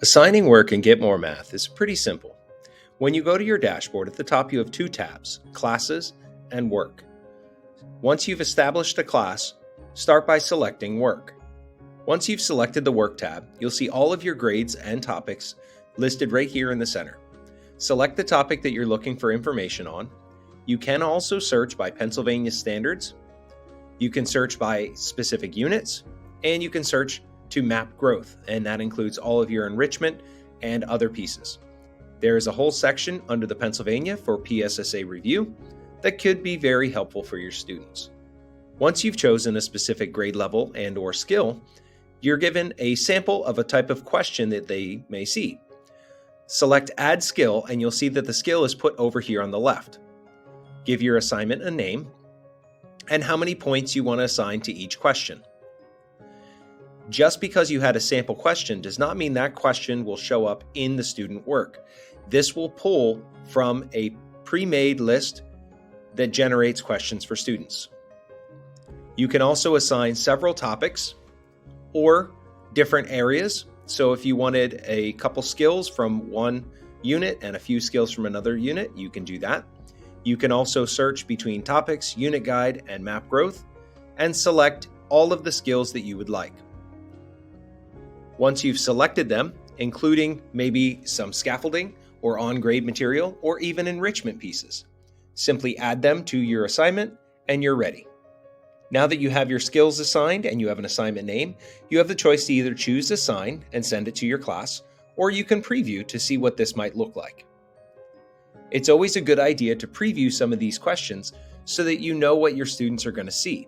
Assigning work in Get More Math is pretty simple. When you go to your dashboard, at the top you have two tabs, Classes and Work. Once you've established a class, start by selecting Work. Once you've selected the Work tab, you'll see all of your grades and topics listed right here in the center. Select the topic that you're looking for information on. You can also search by Pennsylvania standards. You can search by specific units, and you can search to map growth, and that includes all of your enrichment and other pieces. There is a whole section under the Pennsylvania for PSSA review that could be very helpful for your students. Once you've chosen a specific grade level and/or skill, you're given a sample of a type of question that they may see. Select Add Skill, and you'll see that the skill is put over here on the left. Give your assignment a name and how many points you want to assign to each question. Just because you had a sample question does not mean that question will show up in the student work. This will pull from a pre-made list that generates questions for students. You can also assign several topics or different areas. So if you wanted a couple skills from one unit and a few skills from another unit, you can do that. You can also search between topics, unit guide, and map growth, and select all of the skills that you would like. Once you've selected them, including maybe some scaffolding or on-grade material or even enrichment pieces, simply add them to your assignment and you're ready. Now that you have your skills assigned and you have an assignment name, you have the choice to either choose Assign and send it to your class, or you can preview to see what this might look like. It's always a good idea to preview some of these questions so that you know what your students are going to see.